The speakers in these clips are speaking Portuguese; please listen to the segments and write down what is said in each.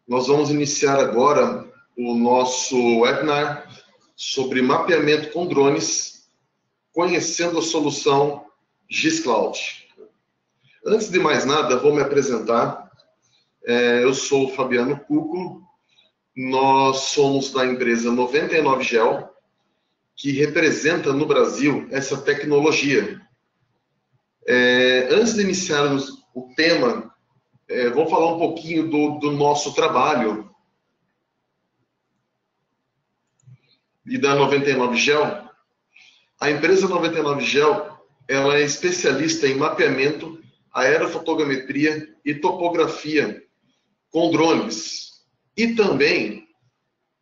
Nós vamos iniciar agora o nosso webinar sobre mapeamento com drones, conhecendo a solução Giscloud. Antes de mais nada, vou me apresentar. Eu sou o Fabiano Cuco, nós somos da empresa 99Gel, que representa no Brasil essa tecnologia. Antes de iniciarmos o tema, vou falar um pouquinho do nosso trabalho e da 99Gel. A empresa 99Gel, ela é especialista em mapeamento, aerofotogrametria e topografia com drones e também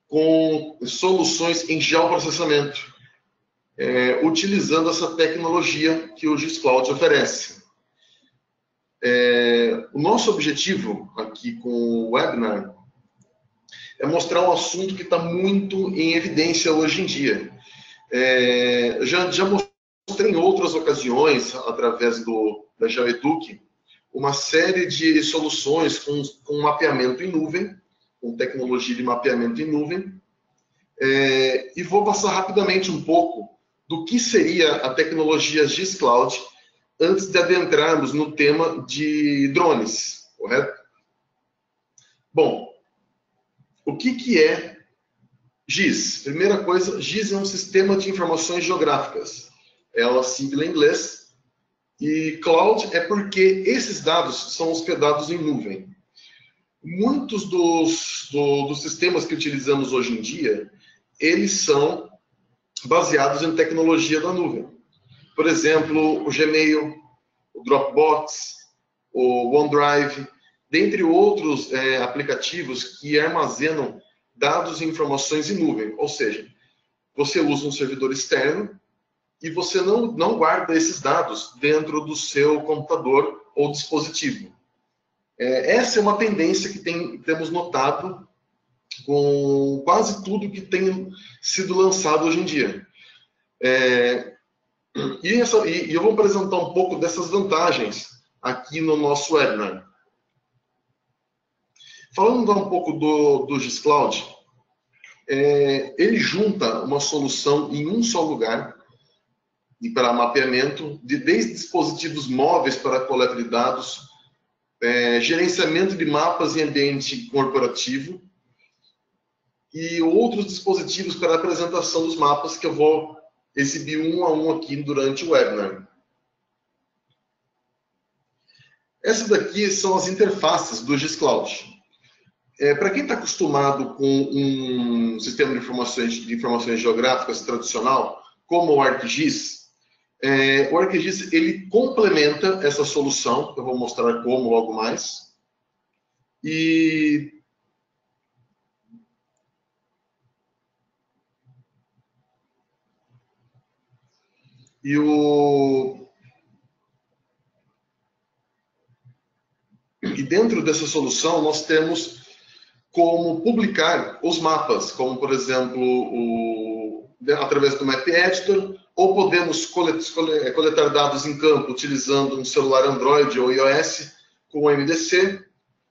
com soluções em geoprocessamento, utilizando essa tecnologia que o Giscloud oferece. O nosso objetivo aqui com o webinar é mostrar um assunto que está muito em evidência hoje em dia. Já mostrei em outras ocasiões, através da GeoEduc, uma série de soluções com mapeamento em nuvem, com tecnologia de mapeamento em nuvem, e vou passar rapidamente um pouco do que seria a tecnologia Giscloud antes de adentrarmos no tema de drones, correto? Bom, o que é GIS? Primeira coisa, GIS é um sistema de informações geográficas. É uma sigla em inglês. E Cloud é porque esses dados são hospedados em nuvem. Muitos dos sistemas que utilizamos hoje em dia, eles são baseados em tecnologia da nuvem. Por exemplo, o Gmail, o Dropbox, o OneDrive, dentre outros aplicativos que armazenam dados e informações em nuvem. Ou seja, você usa um servidor externo e você não guarda esses dados dentro do seu computador ou dispositivo. Essa é uma tendência que temos notado com quase tudo que tem sido lançado hoje em dia. E eu vou apresentar um pouco dessas vantagens aqui no nosso webinar. Falando um pouco do Giscloud, ele junta uma solução em um só lugar e para mapeamento, desde dispositivos móveis para coleta de dados, gerenciamento de mapas em ambiente corporativo e outros dispositivos para apresentação dos mapas que eu vou exibir um a um aqui durante o webinar. Essas daqui são as interfaces do Giscloud. Para quem está acostumado com um sistema de informações geográficas tradicional, como o ArcGIS, o ArcGIS ele complementa essa solução, que eu vou mostrar como logo mais. E dentro dessa solução nós temos como publicar os mapas, como por exemplo através do Map Editor, ou podemos coletar dados em campo utilizando um celular Android ou iOS com o MDC.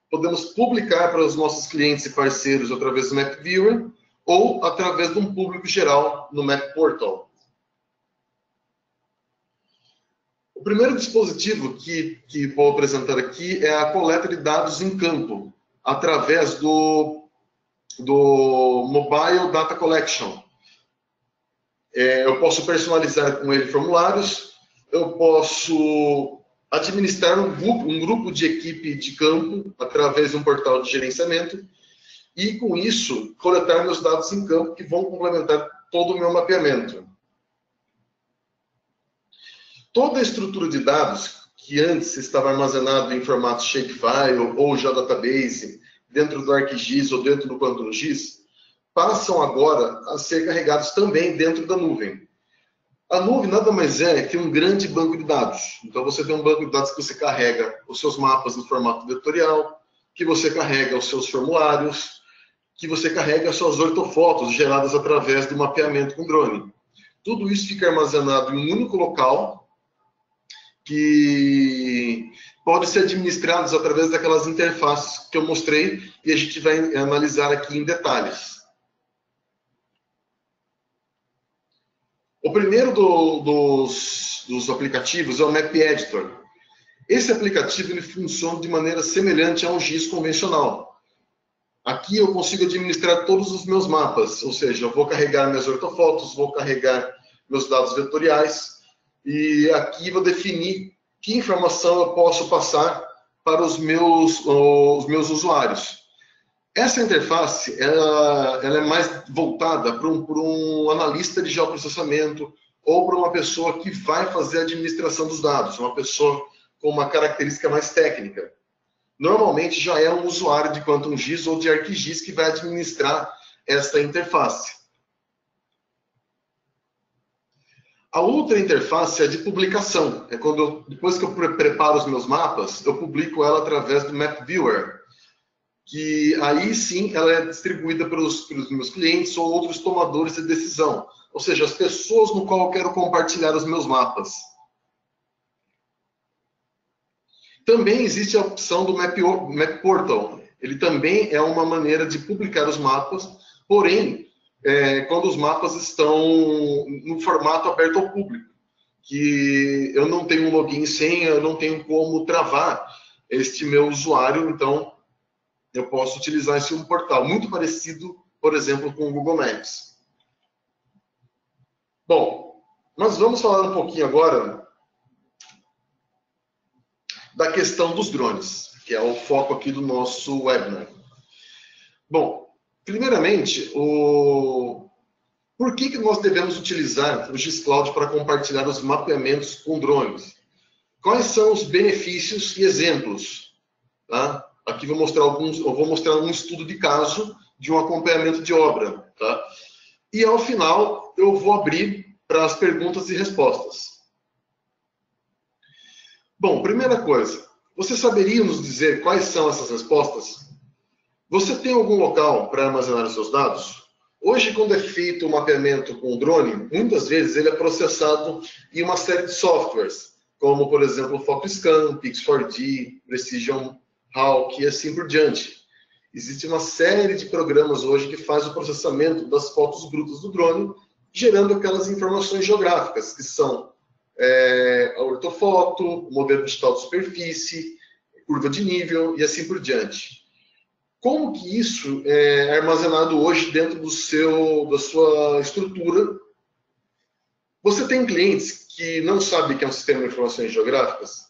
Podemos publicar para os nossos clientes e parceiros através do Map Viewer ou através de um público geral no Map Portal. O primeiro dispositivo que vou apresentar aqui é a coleta de dados em campo, através do Mobile Data Collection. Eu posso personalizar com ele formulários, eu posso administrar um grupo de equipe de campo através de um portal de gerenciamento e, com isso, coletar meus dados em campo que vão complementar todo o meu mapeamento. Toda a estrutura de dados que antes estava armazenada em formato shapefile ou geodatabase, dentro do ArcGIS ou dentro do QuantumGIS, passam agora a ser carregados também dentro da nuvem. A nuvem nada mais é que um grande banco de dados. Então você tem um banco de dados que você carrega os seus mapas no formato vetorial, que você carrega os seus formulários, que você carrega as suas ortofotos geradas através do mapeamento com drone. Tudo isso fica armazenado em um único local que drone podem ser administrados através daquelas interfaces que eu mostrei e a gente vai analisar aqui em detalhes. O primeiro dos aplicativos é o Map Editor. Esse aplicativo ele funciona de maneira semelhante a um GIS convencional. Aqui eu consigo administrar todos os meus mapas, ou seja, eu vou carregar minhas ortofotos, vou carregar meus dados vetoriais, e aqui vou definir que informação eu posso passar para os meus usuários. Essa interface ela é mais voltada para um analista de geoprocessamento ou para uma pessoa que vai fazer a administração dos dados, uma pessoa com uma característica mais técnica. Normalmente já é um usuário de Quantum GIS ou de ArcGIS que vai administrar esta interface. A outra interface é de publicação. É quando depois que eu preparo os meus mapas, eu publico ela através do Map Viewer, que aí sim ela é distribuída para os meus clientes ou outros tomadores de decisão, ou seja, as pessoas no qual eu quero compartilhar os meus mapas. Também existe a opção do Map Portal. Ele também é uma maneira de publicar os mapas, porém, quando os mapas estão no formato aberto ao público, que eu não tenho um login e senha, eu não tenho como travar este meu usuário, então eu posso utilizar esse portal, muito parecido, por exemplo, com o Google Maps. Bom, nós vamos falar um pouquinho agora da questão dos drones, que é o foco aqui do nosso webinar. Bom, primeiramente, por que nós devemos utilizar o GIS-Cloud para compartilhar os mapeamentos com drones? Quais são os benefícios e exemplos? Tá? Aqui eu vou mostrar um estudo de caso de um acompanhamento de obra. Tá? E ao final eu vou abrir para as perguntas e respostas. Bom, primeira coisa, você saberia nos dizer quais são essas respostas? Você tem algum local para armazenar os seus dados? Hoje, quando é feito o mapeamento com o drone, muitas vezes ele é processado em uma série de softwares, como, por exemplo, o FocusScan, Pix4D, Precision Hawk e assim por diante. Existe uma série de programas hoje que faz o processamento das fotos brutas do drone, gerando aquelas informações geográficas, que são a ortofoto, o modelo digital de superfície, curva de nível e assim por diante. Como que isso é armazenado hoje dentro da sua estrutura? Você tem clientes que não sabem o que é um sistema de informações geográficas?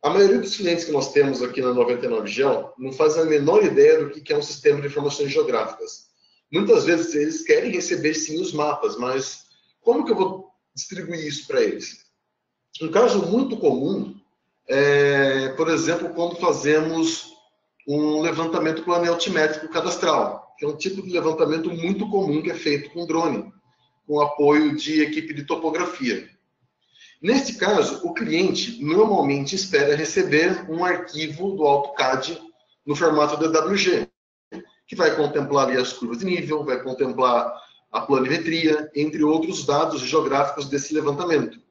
A maioria dos clientes que nós temos aqui na 99 Geo não faz a menor ideia do que é um sistema de informações geográficas. Muitas vezes eles querem receber sim os mapas, mas como que eu vou distribuir isso para eles? Um caso muito comum é, por exemplo, quando fazemos um levantamento planialtimétrico cadastral, que é um tipo de levantamento muito comum que é feito com drone, com apoio de equipe de topografia. Neste caso, o cliente normalmente espera receber um arquivo do AutoCAD no formato DWG, que vai contemplar ali as curvas de nível, vai contemplar a planimetria, entre outros dados geográficos desse levantamento.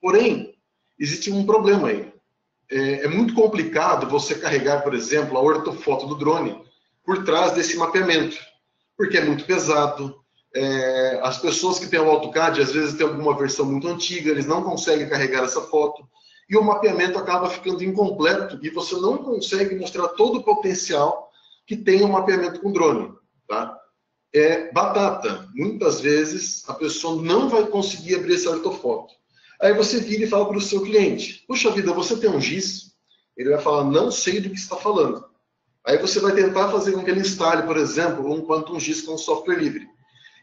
Porém, existe um problema aí. É muito complicado você carregar, por exemplo, a ortofoto do drone por trás desse mapeamento, porque é muito pesado. As pessoas que têm o AutoCAD, às vezes, têm alguma versão muito antiga, eles não conseguem carregar essa foto, e o mapeamento acaba ficando incompleto, e você não consegue mostrar todo o potencial que tem o mapeamento com drone. Tá? É batata. Muitas vezes, a pessoa não vai conseguir abrir essa ortofoto. Aí você vira e fala para o seu cliente, puxa vida, você tem um GIS? Ele vai falar, não sei do que está falando. Aí você vai tentar fazer com que ele instale, por exemplo, um Quantum GIS com software livre.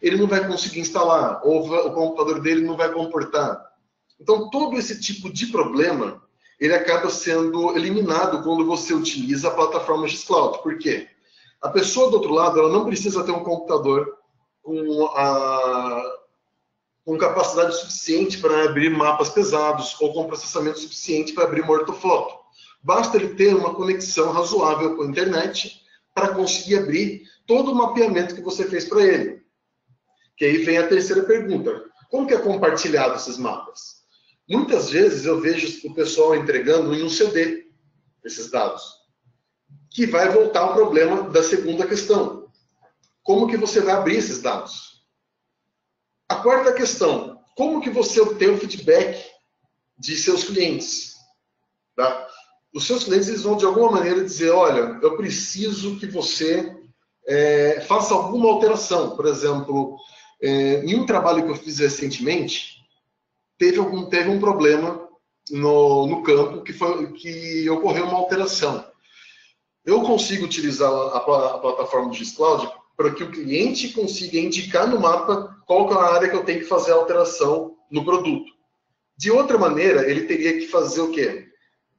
Ele não vai conseguir instalar, ou o computador dele não vai comportar. Então, todo esse tipo de problema, ele acaba sendo eliminado quando você utiliza a plataforma GIS-Cloud. Por quê? A pessoa do outro lado, ela não precisa ter um computador com capacidade suficiente para abrir mapas pesados ou com processamento suficiente para abrir uma ortofoto. Basta ele ter uma conexão razoável com a internet para conseguir abrir todo o mapeamento que você fez para ele. Que aí vem a terceira pergunta. Como que é compartilhado esses mapas? Muitas vezes eu vejo o pessoal entregando em um CD esses dados, que vai voltar ao problema da segunda questão. Como que você vai abrir esses dados? A quarta questão, como que você obtém o feedback de seus clientes? Tá? Os seus clientes eles vão, de alguma maneira, dizer, olha, eu preciso que você faça alguma alteração. Por exemplo, em um trabalho que eu fiz recentemente, teve um problema no campo que ocorreu uma alteração. Eu consigo utilizar a plataforma do Gizcloud para que o cliente consiga indicar no mapa qual é a área que eu tenho que fazer a alteração no produto. De outra maneira, ele teria que fazer o quê?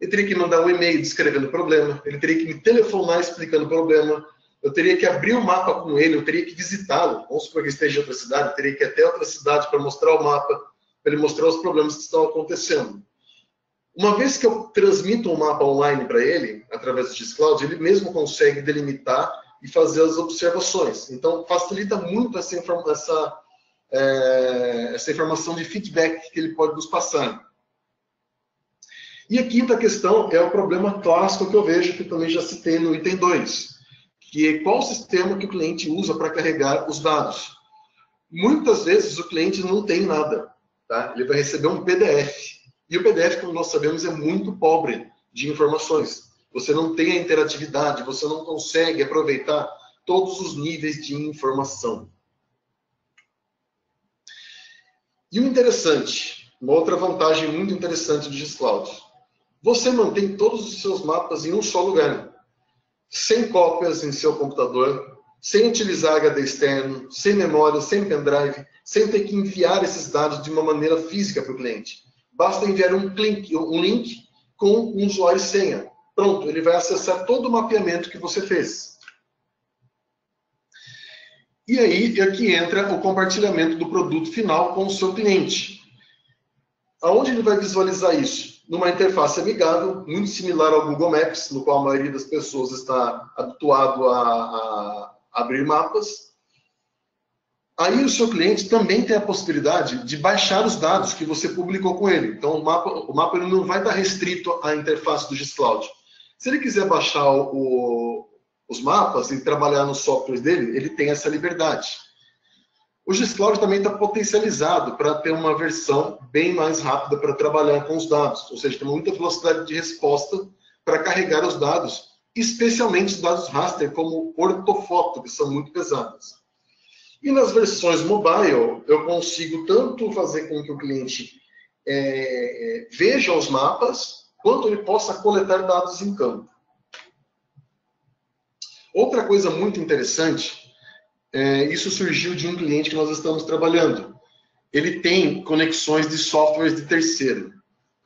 Ele teria que mandar um e-mail descrevendo o problema, ele teria que me telefonar explicando o problema, eu teria que abrir o mapa com ele, eu teria que visitá-lo. Vamos supor que esteja em outra cidade, eu teria que ir até outra cidade para mostrar o mapa, para ele mostrar os problemas que estão acontecendo. Uma vez que eu transmito um mapa online para ele, através do Gizcloud, ele mesmo consegue delimitar e fazer as observações. Então, facilita muito essa informação de feedback que ele pode nos passar. E a quinta questão é o problema clássico que eu vejo, que também já citei no item 2, que é qual sistema que o cliente usa para carregar os dados. Muitas vezes o cliente não tem nada, tá? Ele vai receber um PDF. E o PDF, como nós sabemos, é muito pobre de informações. Você não tem a interatividade, você não consegue aproveitar todos os níveis de informação. E o interessante, uma outra vantagem muito interessante do Gizcloud, você mantém todos os seus mapas em um só lugar, sem cópias em seu computador, sem utilizar HD externo, sem memória, sem pendrive, sem ter que enviar esses dados de uma maneira física para o cliente. Basta enviar um link com um usuário e senha. Pronto, ele vai acessar todo o mapeamento que você fez. E aí é que entra o compartilhamento do produto final com o seu cliente. Aonde ele vai visualizar isso? Numa interface amigável, muito similar ao Google Maps, no qual a maioria das pessoas está habituado a abrir mapas. Aí o seu cliente também tem a possibilidade de baixar os dados que você publicou com ele. Então o mapa ele não vai estar restrito à interface do Gizcloud. Se ele quiser baixar os mapas e trabalhar nos softwares dele, ele tem essa liberdade. O Gizcloud também está potencializado para ter uma versão bem mais rápida para trabalhar com os dados. Ou seja, tem muita velocidade de resposta para carregar os dados, especialmente os dados raster, como ortofoto, que são muito pesadas. E nas versões mobile, eu consigo tanto fazer com que o cliente veja os mapas, quanto ele possa coletar dados em campo. Outra coisa muito interessante, isso surgiu de um cliente que nós estamos trabalhando. Ele tem conexões de softwares de terceiro.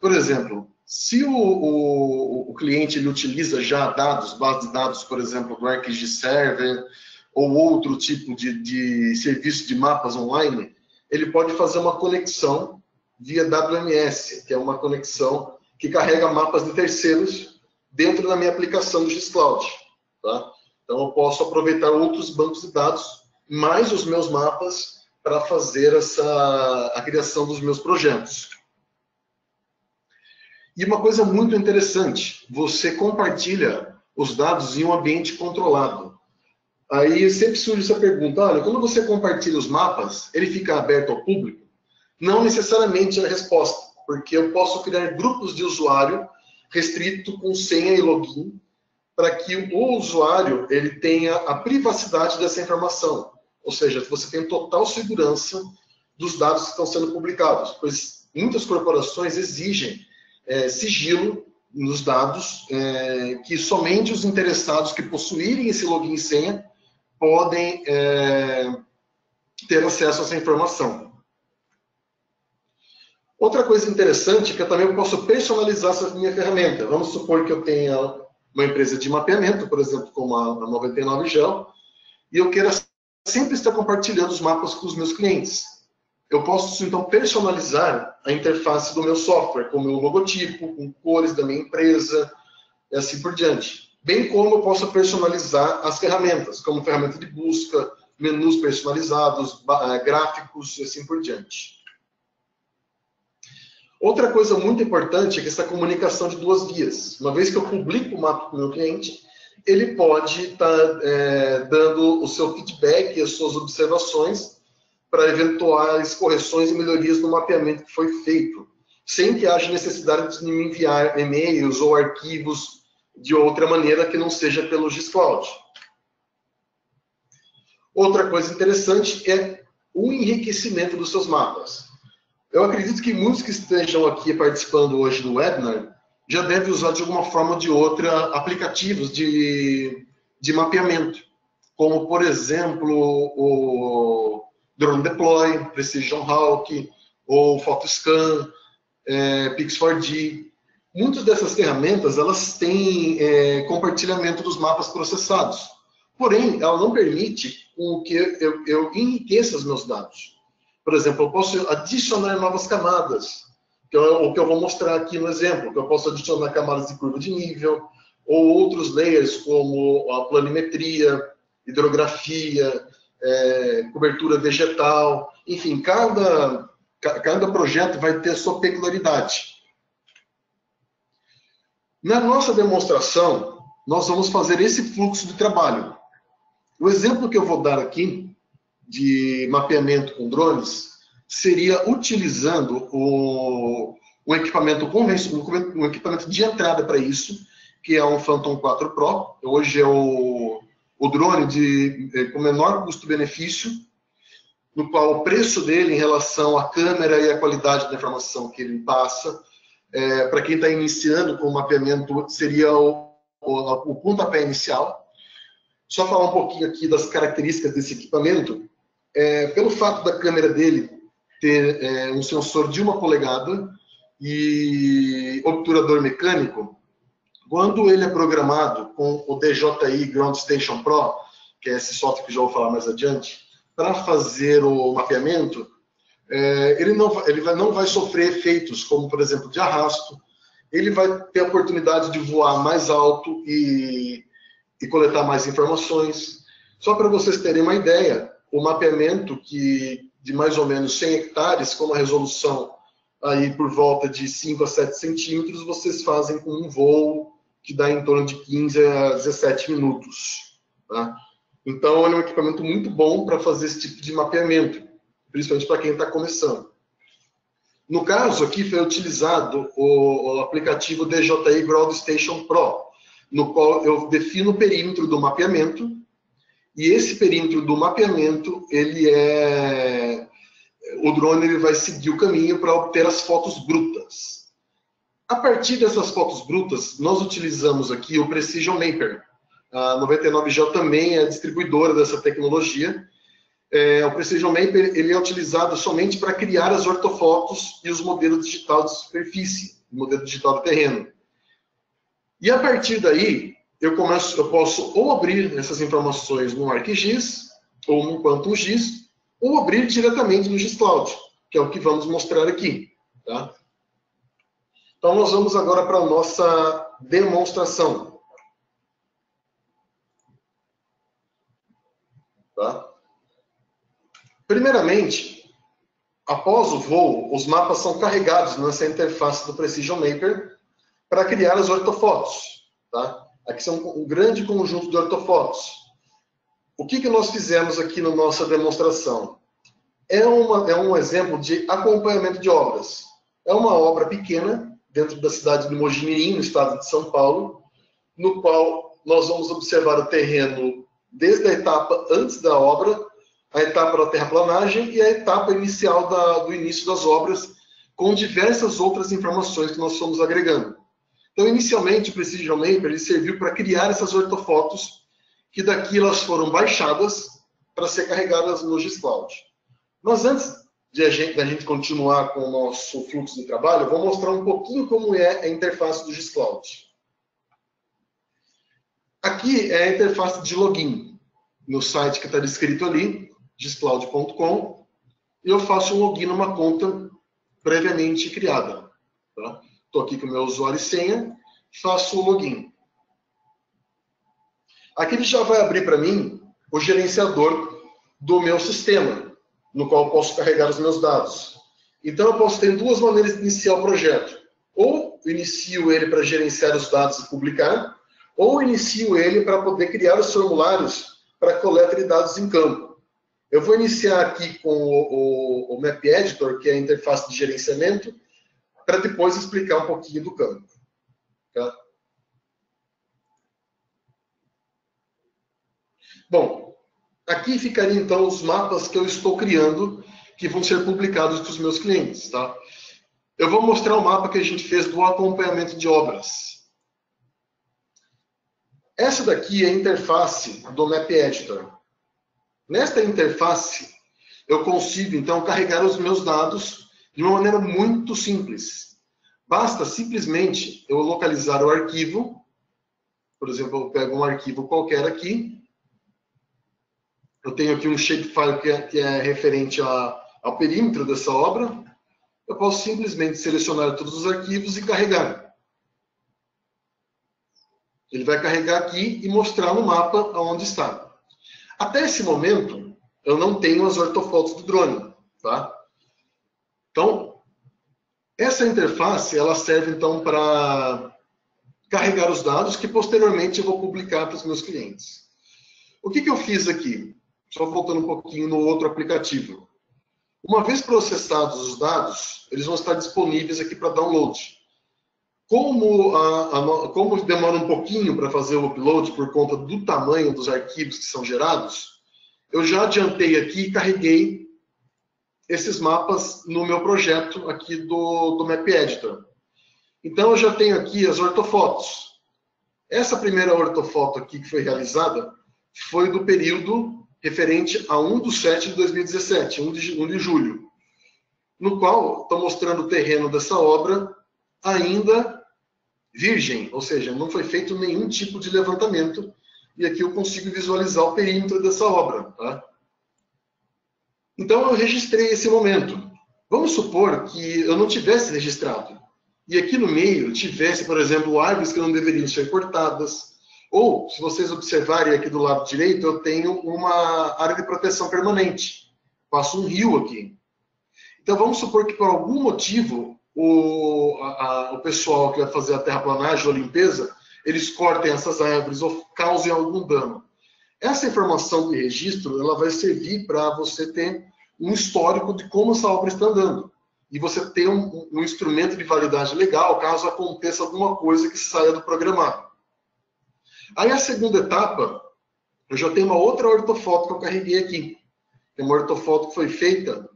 Por exemplo, se o cliente ele utiliza já bases de dados, por exemplo, do ArcGIS-Server, ou outro tipo de serviço de mapas online, ele pode fazer uma conexão via WMS, que é uma conexão que carrega mapas de terceiros dentro da minha aplicação do Gizcloud. Tá? Então, eu posso aproveitar outros bancos de dados, mais os meus mapas, para fazer a criação dos meus projetos. E uma coisa muito interessante, você compartilha os dados em um ambiente controlado. Aí sempre surge essa pergunta, olha, quando você compartilha os mapas, ele fica aberto ao público? Não necessariamente a resposta, porque eu posso criar grupos de usuário restrito com senha e login, para que o usuário ele tenha a privacidade dessa informação. Ou seja, você tem total segurança dos dados que estão sendo publicados, pois muitas corporações exigem sigilo nos dados, que somente os interessados que possuírem esse login e senha podem ter acesso a essa informação. Outra coisa interessante é que eu também posso personalizar essa minha ferramenta. Vamos supor que eu tenha uma empresa de mapeamento, por exemplo, como a 99Geo, e eu queira sempre estar compartilhando os mapas com os meus clientes. Eu posso, então, personalizar a interface do meu software, com o meu logotipo, com cores da minha empresa, e assim por diante. Bem como eu posso personalizar as ferramentas, como ferramenta de busca, menus personalizados, gráficos e assim por diante. Outra coisa muito importante é que essa comunicação de duas vias. Uma vez que eu publico o mapa para o meu cliente, ele pode estar dando o seu feedback e as suas observações para eventuais correções e melhorias no mapeamento que foi feito, sem que haja necessidade de me enviar e-mails ou arquivos de outra maneira que não seja pelo GISCloud. Outra coisa interessante é o enriquecimento dos seus mapas. Eu acredito que muitos que estejam aqui participando hoje do webinar já devem usar de alguma forma ou de outra aplicativos de mapeamento, como, por exemplo, o Drone Deploy, Precision Hawk, ou PhotoScan, Pix4D. Muitas dessas ferramentas, elas têm compartilhamento dos mapas processados. Porém, ela não permite que eu enriqueça os meus dados. Por exemplo, eu posso adicionar novas camadas, que é o que eu vou mostrar aqui no exemplo, que eu posso adicionar camadas de curva de nível, ou outros layers, como a planimetria, hidrografia, cobertura vegetal, enfim, cada projeto vai ter a sua peculiaridade. Na nossa demonstração, nós vamos fazer esse fluxo de trabalho. O exemplo que eu vou dar aqui, de mapeamento com drones, seria utilizando um equipamento convencional, um equipamento de entrada para isso, que é um Phantom 4 Pro. Hoje é o drone com menor custo-benefício, no qual o preço dele em relação à câmera e à qualidade da informação que ele passa, para quem está iniciando com o mapeamento, seria o pontapé inicial. Só falar um pouquinho aqui das características desse equipamento. Pelo fato da câmera dele ter um sensor de 1 polegada e obturador mecânico, quando ele é programado com o DJI Ground Station Pro, que é esse software que já vou falar mais adiante, para fazer o mapeamento, ele não vai sofrer efeitos como, por exemplo, de arrasto. Ele vai ter a oportunidade de voar mais alto e coletar mais informações. Só para vocês terem uma ideia, o mapeamento de mais ou menos 100 hectares, com uma resolução aí por volta de 5 a 7 centímetros, vocês fazem com um voo que dá em torno de 15 a 17 minutos. Tá? Então, ele é um equipamento muito bom para fazer esse tipo de mapeamento, principalmente para quem está começando. No caso aqui, foi utilizado o aplicativo DJI Ground Station Pro, no qual eu defino o perímetro do mapeamento. E esse perímetro do mapeamento, o drone ele vai seguir o caminho para obter as fotos brutas. A partir dessas fotos brutas, nós utilizamos aqui o Precision Mapper. A 99Geo também é distribuidora dessa tecnologia. O Precision Mapper ele é utilizado somente para criar as ortofotos e os modelos digitais de superfície, o modelo digital de terreno. E a partir daí, eu posso ou abrir essas informações no ArcGIS, ou no QuantumGIS, ou abrir diretamente no GISCloud, que é o que vamos mostrar aqui. Tá? Então, nós vamos agora para a nossa demonstração. Tá? Primeiramente, após o voo, os mapas são carregados nessa interface do Precision Mapper para criar as ortofotos. Tá? Aqui são um grande conjunto de ortofotos. O que nós fizemos aqui na nossa demonstração? É um exemplo de acompanhamento de obras. É uma obra pequena, dentro da cidade de Mojimirim, no estado de São Paulo, no qual nós vamos observar o terreno desde a etapa antes da obra, a etapa da terraplanagem e a etapa inicial do início das obras, com diversas outras informações que nós fomos agregando. Então, inicialmente, o Precision Mapper ele serviu para criar essas ortofotos, que daqui elas foram baixadas para ser carregadas no GISCloud. Mas antes da gente continuar com o nosso fluxo de trabalho, eu vou mostrar um pouquinho como é a interface do GISCloud. Aqui é a interface de login, no site que está descrito ali, giscloud.com, e eu faço um login numa conta previamente criada. Tá? Estou aqui com o meu usuário e senha, faço o login. Aqui ele já vai abrir para mim o gerenciador do meu sistema, no qual eu posso carregar os meus dados. Então, eu posso ter duas maneiras de iniciar o projeto. Ou inicio ele para gerenciar os dados e publicar, ou inicio ele para poder criar os formulários para coleta de dados em campo. Eu vou iniciar aqui com o Map Editor, que é a interface de gerenciamento, para depois explicar um pouquinho do campo. Tá? Bom, aqui ficariam então os mapas que eu estou criando, que vão ser publicados para os meus clientes. Tá? Eu vou mostrar o mapa que a gente fez do acompanhamento de obras. Essa daqui é a interface do Map Editor. Nesta interface, eu consigo, então, carregar os meus dados de uma maneira muito simples. Basta, simplesmente, eu localizar o arquivo. Por exemplo, eu pego um arquivo qualquer aqui. Eu tenho aqui um shapefile que é referente ao perímetro dessa obra. Eu posso simplesmente selecionar todos os arquivos e carregar. Ele vai carregar aqui e mostrar no mapa onde está. Até esse momento, eu não tenho as ortofotos do drone. Tá? Então, essa interface ela serve então para carregar os dados que posteriormente eu vou publicar para os meus clientes. O que eu fiz aqui? Só voltando um pouquinho no outro aplicativo. Uma vez processados os dados, eles vão estar disponíveis aqui para download. Como demora um pouquinho para fazer o upload por conta do tamanho dos arquivos que são gerados, eu já adiantei aqui e carreguei esses mapas no meu projeto aqui do Map Editor. Então, eu já tenho aqui as ortofotos. Essa primeira ortofoto aqui que foi realizada foi do período referente a 1/7/2017, 1 de julho, no qual estou mostrando o terreno dessa obra ainda virgem, ou seja, não foi feito nenhum tipo de levantamento, e aqui eu consigo visualizar o perímetro dessa obra. Tá? Então, eu registrei esse momento. Vamos supor que eu não tivesse registrado, e aqui no meio tivesse, por exemplo, árvores que não deveriam ser cortadas, ou, se vocês observarem aqui do lado direito, eu tenho uma área de proteção permanente. Passo um rio aqui. Então, vamos supor que, por algum motivo, o pessoal que vai fazer a terraplanagem ou a limpeza, eles cortem essas árvores ou causem algum dano. Essa informação de registro ela vai servir para você ter um histórico de como essa obra está andando. E você ter um instrumento de validade legal caso aconteça alguma coisa que saia do programado. Aí a segunda etapa, eu já tenho uma outra ortofoto que eu carreguei aqui. É uma ortofoto que foi feita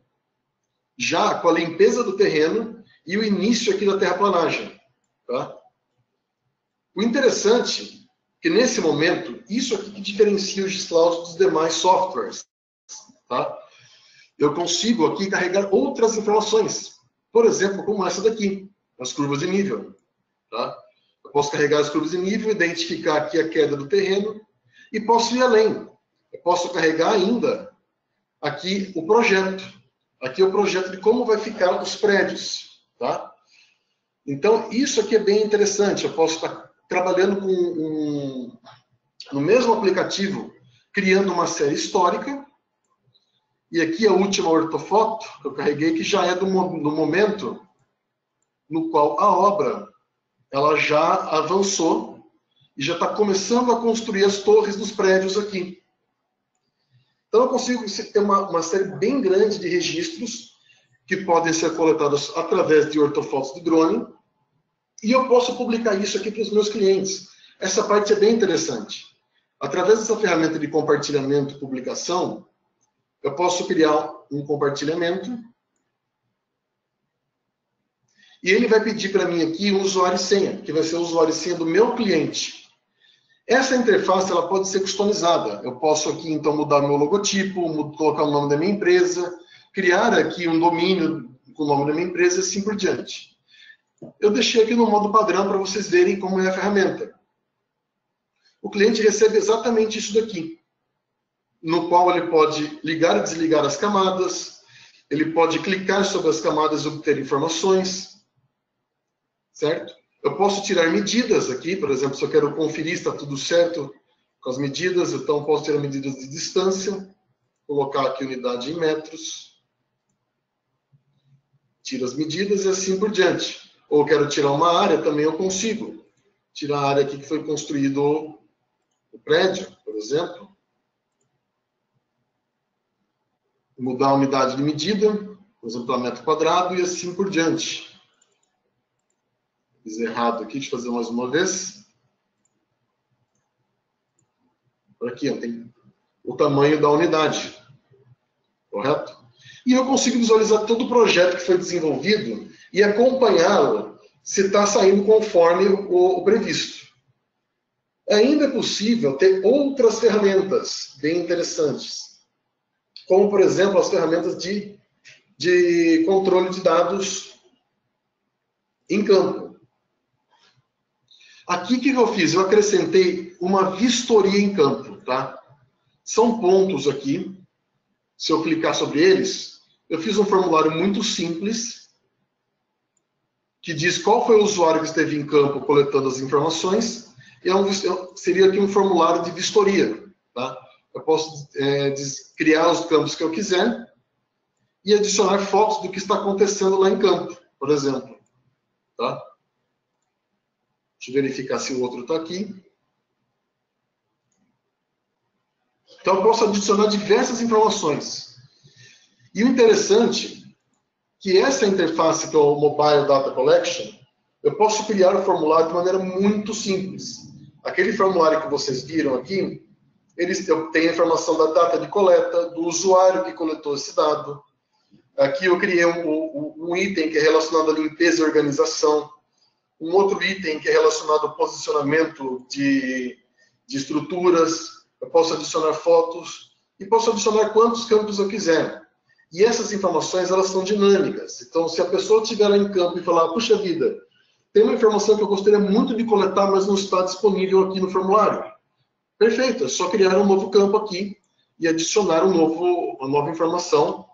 já com a limpeza do terreno e o início aqui da terraplanagem. Tá? O interessante é que, nesse momento, isso aqui que diferencia o Gislaut dos demais softwares. Tá? Eu consigo aqui carregar outras informações. Por exemplo, como essa daqui, as curvas de nível. Tá? Eu posso carregar as curvas de nível, identificar aqui a queda do terreno e posso ir além. Eu posso carregar ainda aqui o projeto. Aqui é o projeto de como vai ficar os prédios. Tá? Então, isso aqui é bem interessante. Eu posso estar trabalhando no mesmo aplicativo, criando uma série histórica. E aqui a última ortofoto que eu carreguei, que já é do momento no qual a obra ela já avançou e já está começando a construir as torres dos prédios aqui. Então eu consigo ter uma série bem grande de registros que podem ser coletados através de ortofotos de drone, e eu posso publicar isso aqui para os meus clientes. Essa parte é bem interessante. Através dessa ferramenta de compartilhamento e publicação, eu posso criar um compartilhamento e ele vai pedir para mim aqui um usuário e senha, que vai ser o usuário e senha do meu cliente. Essa interface ela pode ser customizada. Eu posso aqui então mudar meu logotipo, colocar o nome da minha empresa, criar aqui um domínio com o nome da minha empresa e assim por diante. Eu deixei aqui no modo padrão para vocês verem como é a ferramenta. O cliente recebe exatamente isso daqui, no qual ele pode ligar e desligar as camadas, ele pode clicar sobre as camadas e obter informações, certo? Eu posso tirar medidas aqui, por exemplo, se eu quero conferir se está tudo certo com as medidas, então posso tirar medidas de distância, colocar aqui unidade em metros, tiro as medidas e assim por diante. Ou quero tirar uma área, também eu consigo. Tirar a área aqui que foi construído o prédio, por exemplo. Mudar a unidade de medida, por exemplo, a metro quadrado e assim por diante. Fiz errado aqui, deixa eu fazer mais uma vez. Por aqui, ó, tem o tamanho da unidade. Correto? E eu consigo visualizar todo o projeto que foi desenvolvido e acompanhá-lo se está saindo conforme o previsto. Ainda é possível ter outras ferramentas bem interessantes, como, por exemplo, as ferramentas de controle de dados em campo. Aqui, o que eu fiz? Eu acrescentei uma vistoria em campo. Tá? São pontos aqui. Se eu clicar sobre eles, eu fiz um formulário muito simples, que diz qual foi o usuário que esteve em campo coletando as informações, e seria aqui um formulário de vistoria. Tá? Eu posso criar os campos que eu quiser e adicionar fotos do que está acontecendo lá em campo, por exemplo. Tá? Deixa eu verificar se o outro está aqui. Então, eu posso adicionar diversas informações. E o interessante é que essa interface, que é o Mobile Data Collection, eu posso criar o formulário de maneira muito simples. Aquele formulário que vocês viram aqui, eu tenho a informação da data de coleta, do usuário que coletou esse dado. Aqui eu criei um item que é relacionado à limpeza e organização. Um outro item que é relacionado ao posicionamento de estruturas. Eu posso adicionar fotos e posso adicionar quantos campos eu quiser. E essas informações, elas são dinâmicas. Então, se a pessoa estiver lá em campo e falar, puxa vida, tem uma informação que eu gostaria muito de coletar, mas não está disponível aqui no formulário. Perfeito, é só criar um novo campo aqui e adicionar uma nova informação,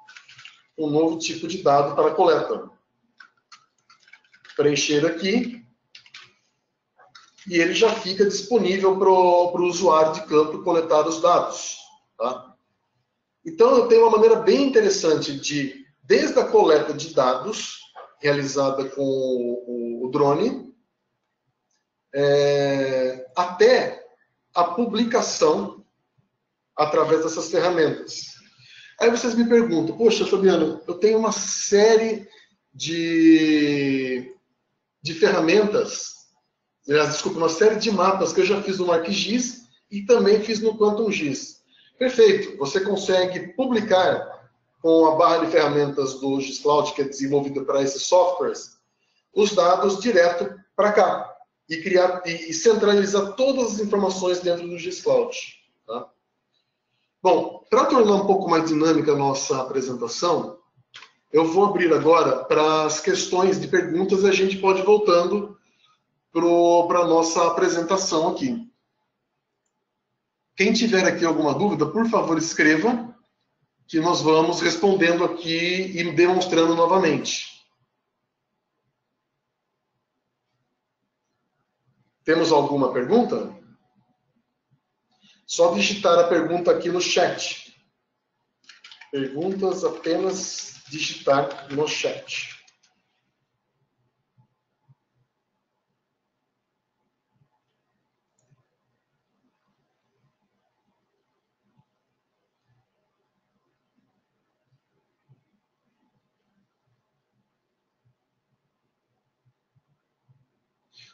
um novo tipo de dado para a coleta. Preencher aqui. E ele já fica disponível para o usuário de campo coletar os dados. Tá? Então, eu tenho uma maneira bem interessante desde a coleta de dados, realizada com o drone, até a publicação através dessas ferramentas. Aí vocês me perguntam, poxa, Fabiano, eu tenho uma série de ferramentas, desculpa, uma série de mapas que eu já fiz no ArcGIS e também fiz no QuantumGIS. Perfeito, você consegue publicar com a barra de ferramentas do GIScloud, que é desenvolvida para esses softwares, os dados direto para cá e centralizar todas as informações dentro do GIScloud. Tá? Bom, para tornar um pouco mais dinâmica a nossa apresentação, eu vou abrir agora para as questões de perguntas e a gente pode ir voltando para a nossa apresentação aqui. Quem tiver aqui alguma dúvida, por favor, escreva, que nós vamos respondendo aqui e demonstrando novamente. Temos alguma pergunta? Só digitar a pergunta aqui no chat. Perguntas, apenas digitar no chat.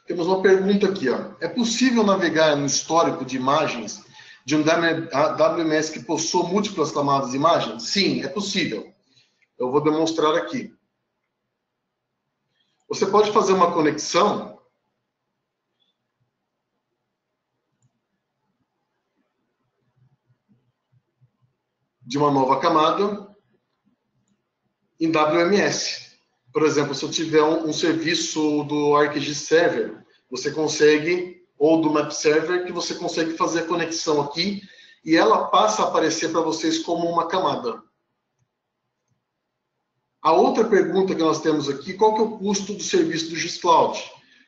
Temos uma pergunta aqui. Ó. É possível navegar no histórico de imagens de um WMS que possua múltiplas camadas de imagens? Sim, é possível. Eu vou demonstrar aqui. Você pode fazer uma conexão de uma nova camada em WMS. Por exemplo, se eu tiver um serviço do ArcGIS Server, você consegue, ou do Map Server, que você consegue fazer a conexão aqui e ela passa a aparecer para vocês como uma camada. A outra pergunta que nós temos aqui, qual que é o custo do serviço do GIScloud?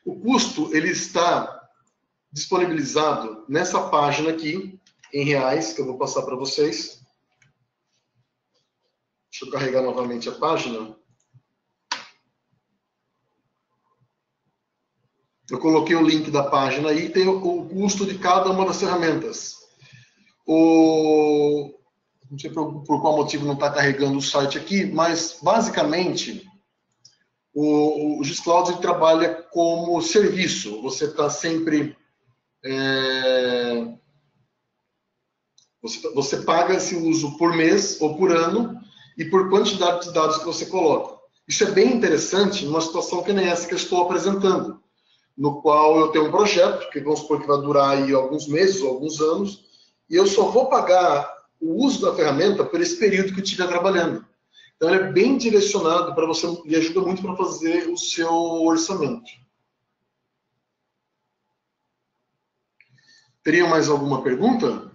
O custo, ele está disponibilizado nessa página aqui, em reais, que eu vou passar para vocês. Deixa eu carregar novamente a página. Eu coloquei o link da página aí, tem o custo de cada uma das ferramentas. Não sei por qual motivo não está carregando o site aqui, mas basicamente o Giscloud trabalha como serviço. Você está sempre... Você paga esse uso por mês ou por ano e por quantidade de dados que você coloca. Isso é bem interessante numa situação que nem essa que eu estou apresentando, no qual eu tenho um projeto, que vamos supor que vai durar aí alguns meses ou alguns anos, e eu só vou pagar o uso da ferramenta por esse período que eu estiver trabalhando. Então, ele é bem direcionado para você e ajuda muito para fazer o seu orçamento. Teria mais alguma pergunta?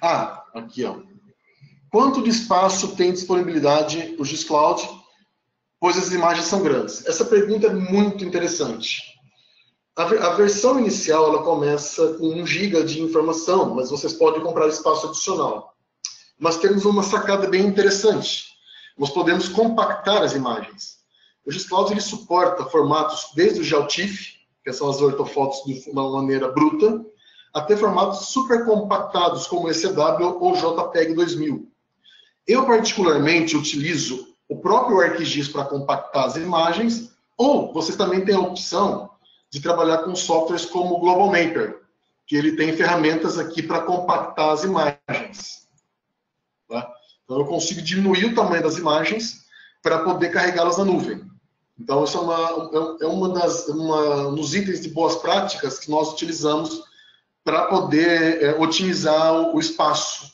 Ah, aqui, ó. Quanto de espaço tem disponibilidade o Giscloud, pois as imagens são grandes? Essa pergunta é muito interessante. A versão inicial ela começa com 1 GB de informação, mas vocês podem comprar espaço adicional. Mas temos uma sacada bem interessante. Nós podemos compactar as imagens. O Giscloud ele suporta formatos desde o GeoTIFF, que são as ortofotos de uma maneira bruta, até formatos super compactados como ECW ou JPEG 2000. Eu, particularmente, utilizo o próprio ArcGIS para compactar as imagens, ou vocês também têm a opção de trabalhar com softwares como o Global Maper, que ele tem ferramentas aqui para compactar as imagens. Tá? Então, eu consigo diminuir o tamanho das imagens para poder carregá-las na nuvem. Então, isso é um dos itens de boas práticas que nós utilizamos para poder otimizar o espaço.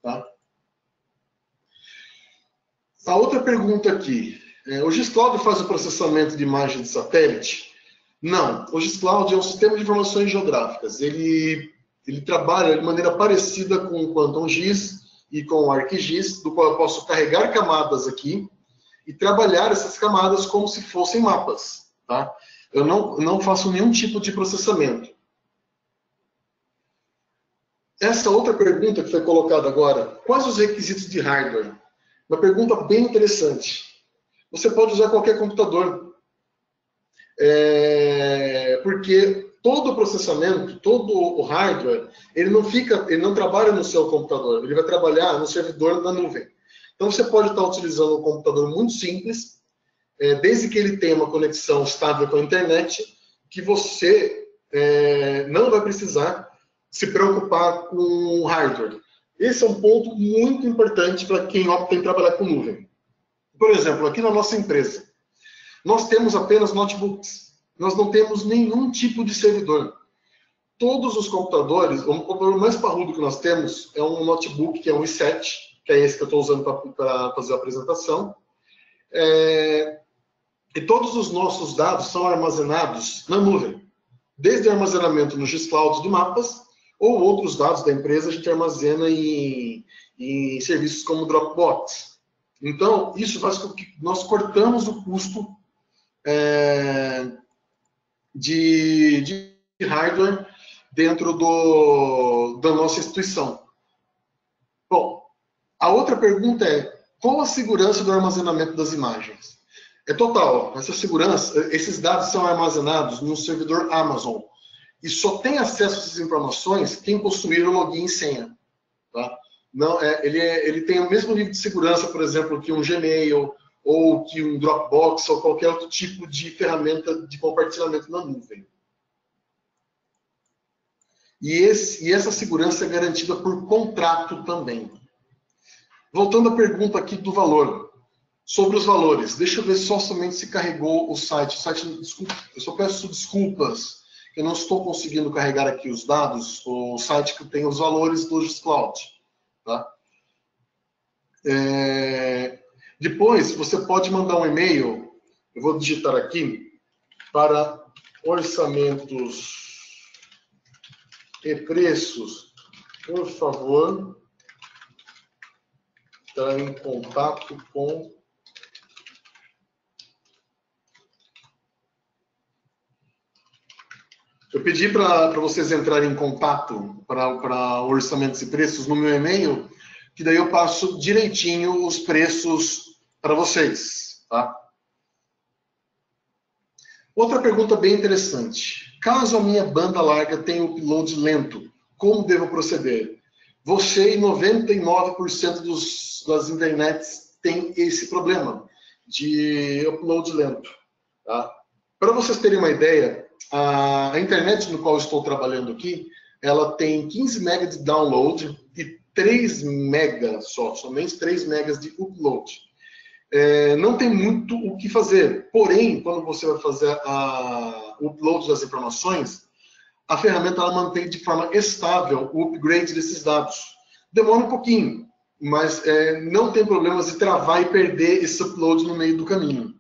Tá? A outra pergunta aqui. O Giscloud faz o processamento de imagem de satélite? Não. O Giscloud é um sistema de informações geográficas. Ele trabalha de maneira parecida com o QuantumGIS e com o ArcGIS, do qual eu posso carregar camadas aqui e trabalhar essas camadas como se fossem mapas. Tá? Eu não faço nenhum tipo de processamento. Essa outra pergunta que foi colocada agora, quais os requisitos de hardware? Uma pergunta bem interessante. Você pode usar qualquer computador, porque todo o processamento, todo o hardware, ele não trabalha no seu computador, ele vai trabalhar no servidor da nuvem. Então você pode estar utilizando um computador muito simples, desde que ele tenha uma conexão estável com a internet, que você não vai precisar se preocupar com o hardware. Esse é um ponto muito importante para quem opta em trabalhar com nuvem. Por exemplo, aqui na nossa empresa, nós temos apenas notebooks. Nós não temos nenhum tipo de servidor. Todos os computadores, o computador mais parrudo que nós temos é um notebook, que é um i7, que é esse que eu estou usando para fazer a apresentação. E todos os nossos dados são armazenados na nuvem. Desde o armazenamento no Giscloud de mapas, ou outros dados da empresa a gente armazena em serviços como Dropbox. Então, isso faz com que nós cortamos o custo de hardware dentro da nossa instituição. Bom, a outra pergunta é, qual a segurança do armazenamento das imagens? É total. Essa segurança, esses dados são armazenados no servidor Amazon. E só tem acesso a essas informações quem possuir o login e senha. Tá? Não, ele tem o mesmo nível de segurança, por exemplo, que um Gmail, ou que um Dropbox, ou qualquer outro tipo de ferramenta de compartilhamento na nuvem. E essa segurança é garantida por contrato também. Voltando à pergunta aqui do valor. Sobre os valores. Deixa eu ver somente se carregou o site. Desculpa, eu só peço desculpas. Eu não estou conseguindo carregar aqui os dados, o site que tem os valores do Giscloud. Tá? Depois, você pode mandar um e-mail, eu vou digitar aqui, para orçamentos e preços, por favor, entrar em contato com... Eu pedi para vocês entrarem em contato para orçamentos e preços no meu e-mail, que daí eu passo direitinho os preços para vocês. Tá? Outra pergunta bem interessante. Caso a minha banda larga tenha upload lento, como devo proceder? Você e 99% das internets tem esse problema de upload lento. Tá? Para vocês terem uma ideia, a internet no qual estou trabalhando aqui, ela tem 15 MB de download e 3 MB somente 3 MB de upload. Não tem muito o que fazer. Porém, quando você vai fazer o upload das informações, a ferramenta ela mantém de forma estável o upgrade desses dados. Demora um pouquinho, mas não tem problemas de travar e perder esse upload no meio do caminho.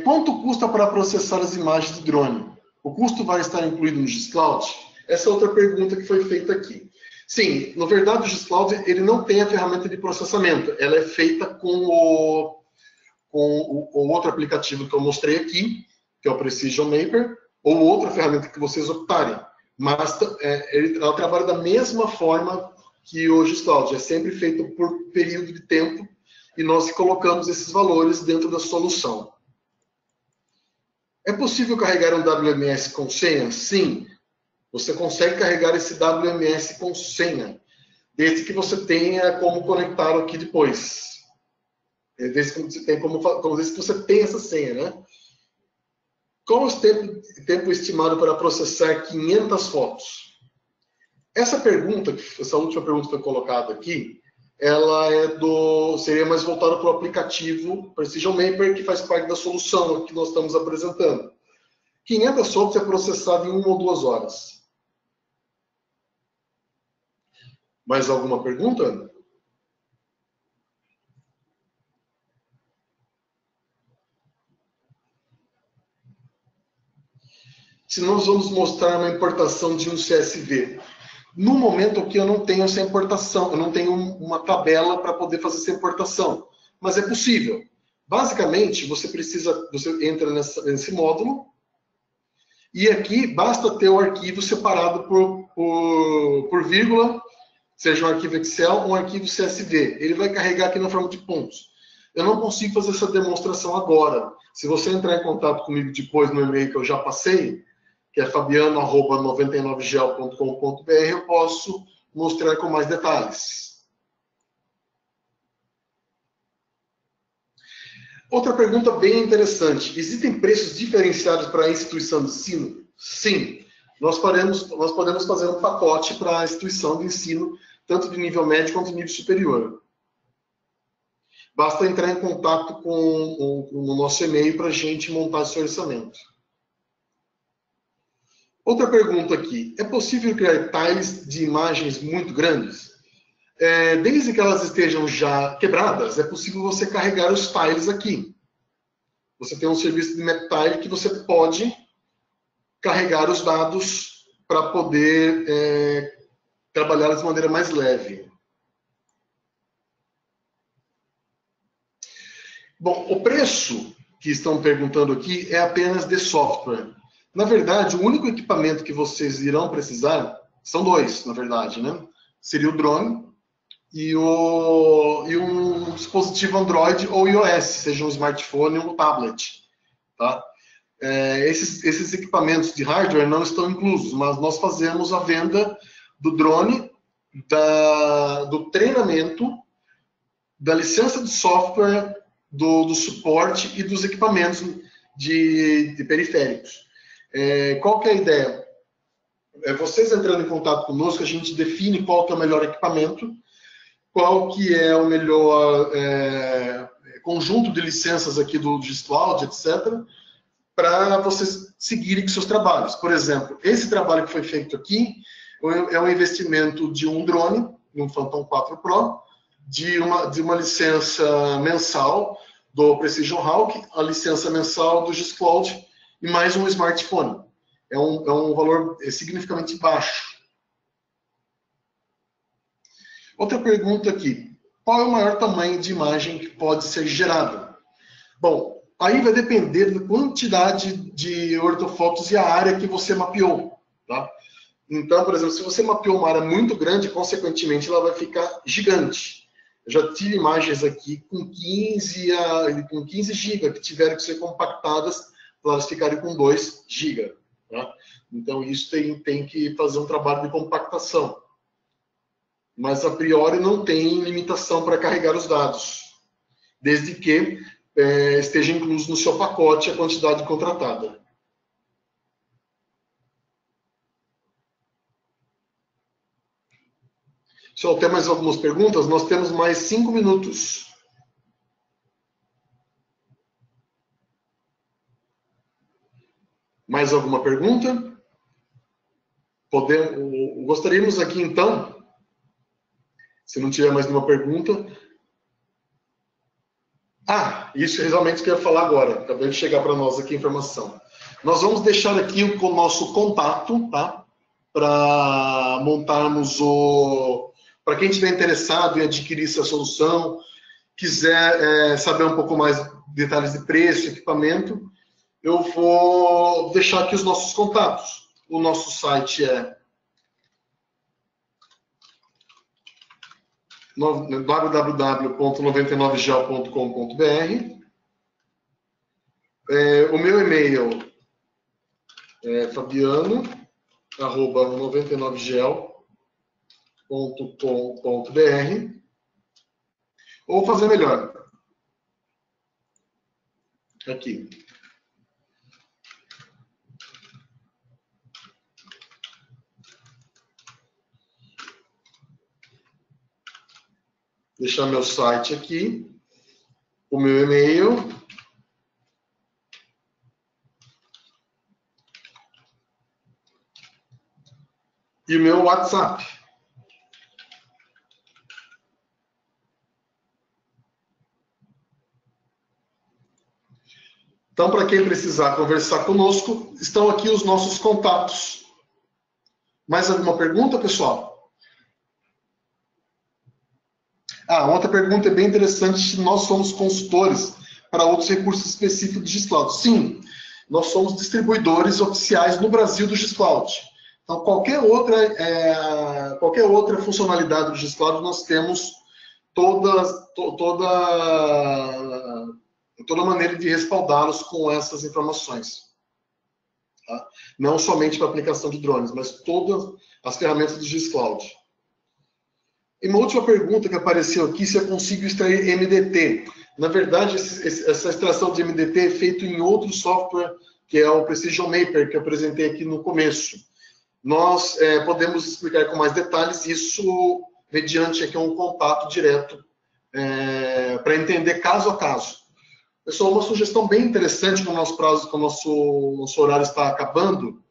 Quanto custa para processar as imagens de drone? O custo vai estar incluído no Giscloud? Essa é outra pergunta que foi feita aqui. Sim, na verdade o Giscloud ele não tem a ferramenta de processamento. Ela é feita com o outro aplicativo que eu mostrei aqui, que é o Precision Maper, ou outra ferramenta que vocês optarem. Mas ela trabalha da mesma forma que o Giscloud. É sempre feito por período de tempo e nós colocamos esses valores dentro da solução. É possível carregar um WMS com senha? Sim. Você consegue carregar esse WMS com senha, desde que você tenha como conectar aqui depois. Desde que você tenha desde que você tenha essa senha, né? Qual o tempo estimado para processar 500 fotos? Essa última pergunta que foi colocada aqui, ela seria mais voltada para o aplicativo Precision Maper, que faz parte da solução que nós estamos apresentando. 500 fotos é processado em 1 ou 2 horas. Mais alguma pergunta? Se nós vamos mostrar uma importação de um CSV. No momento aqui eu não tenho essa importação, eu não tenho uma tabela para poder fazer essa importação, mas é possível. Basicamente, você entra nesse módulo e aqui basta ter o arquivo separado por vírgula, seja um arquivo Excel ou um arquivo CSV. Ele vai carregar aqui na forma de pontos. Eu não consigo fazer essa demonstração agora. Se você entrar em contato comigo depois no e-mail que eu já passei, que é fabiano@99gel.com.br, eu posso mostrar com mais detalhes. Outra pergunta bem interessante. Existem preços diferenciados para a instituição de ensino? Sim. Nós podemos fazer um pacote para a instituição de ensino, tanto de nível médio quanto de nível superior. Basta entrar em contato com o nosso e-mail para a gente montar esse orçamento. Outra pergunta aqui. É possível criar tiles de imagens muito grandes? Desde que elas estejam já quebradas, é possível você carregar os tiles aqui. Você tem um serviço de MapTile que você pode carregar os dados para poder trabalhá-los de maneira mais leve. Bom, o preço que estão perguntando aqui é apenas de software. Na verdade, o único equipamento que vocês irão precisar, são 2, na verdade, né? Seria o drone e um dispositivo Android ou iOS, seja um smartphone ou um tablet. Tá? Esses equipamentos de hardware não estão inclusos, mas nós fazemos a venda do drone, do treinamento, da licença de software, do suporte e dos equipamentos de periféricos. Qual que é a ideia? Vocês entrando em contato conosco, a gente define qual que é o melhor equipamento, qual que é o melhor conjunto de licenças aqui do Giscloud, etc., para vocês seguirem com seus trabalhos. Por exemplo, esse trabalho que foi feito aqui é um investimento de um drone, um Phantom 4 Pro, de uma licença mensal do Precision Hawk, a licença mensal do Giscloud e mais um smartphone. É um valor significativamente baixo. Outra pergunta aqui. Qual é o maior tamanho de imagem que pode ser gerado? Bom, aí vai depender da quantidade de ortofotos e a área que você mapeou. Tá? Então, por exemplo, se você mapeou uma área muito grande, consequentemente ela vai ficar gigante. Eu já tive imagens aqui com 15 GB que tiveram que ser compactadas para elas ficarem com 2 GB. Tá? Então, isso tem que fazer um trabalho de compactação. Mas, a priori, não tem limitação para carregar os dados, desde que esteja incluso no seu pacote a quantidade contratada. Só tem mais algumas perguntas? Nós temos mais 5 minutos. Mais alguma pergunta? Gostaríamos aqui, então, se não tiver mais nenhuma pergunta... Isso é realmente o que eu ia falar agora. Acabei de chegar para nós aqui a informação. Nós vamos deixar aqui o nosso contato, tá? Para montarmos Para quem estiver interessado em adquirir essa solução, quiser saber um pouco mais detalhes de preço, equipamento, eu vou deixar aqui os nossos contatos. O nosso site é www.99gel.com.br. O meu e-mail é fabiano@99gel.com.br. Ou fazer melhor. Aqui. Deixar meu site aqui, o meu e-mail, e o meu WhatsApp. Então, para quem precisar conversar conosco, estão aqui os nossos contatos. Mais alguma pergunta, pessoal? Outra pergunta é bem interessante, se nós somos consultores para outros recursos específicos do Giscloud. Sim, nós somos distribuidores oficiais no Brasil do Giscloud. Então, qualquer outra funcionalidade do Giscloud, nós temos toda maneira de respaldá-los com essas informações. Tá? Não somente para a aplicação de drones, mas todas as ferramentas do Giscloud. E uma última pergunta que apareceu aqui, se eu consigo extrair MDT. Na verdade, essa extração de MDT é feita em outro software, que é o Precision Maper, que eu apresentei aqui no começo. Nós podemos explicar com mais detalhes isso mediante aqui um contato direto para entender caso a caso. Pessoal, uma sugestão bem interessante com o nosso prazo, com o nosso horário está acabando.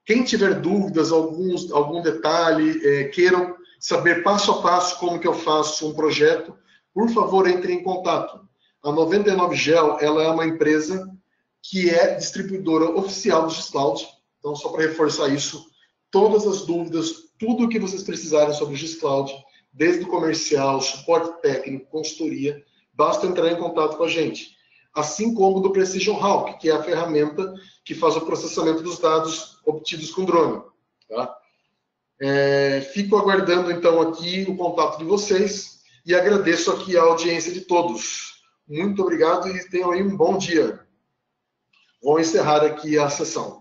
Quem tiver dúvidas, algum detalhe, queiram saber passo a passo como que eu faço um projeto, por favor, entre em contato. A 99gel, ela é uma empresa que é distribuidora oficial do Giscloud. Então, só para reforçar isso, todas as dúvidas, tudo o que vocês precisarem sobre o Giscloud, desde o comercial, suporte técnico, consultoria, basta entrar em contato com a gente. Assim como do Precision Hawk, que é a ferramenta que faz o processamento dos dados obtidos com drone. Tá? Fico aguardando, então, aqui o contato de vocês e agradeço aqui a audiência de todos. Muito obrigado e tenham aí um bom dia. Vou encerrar aqui a sessão.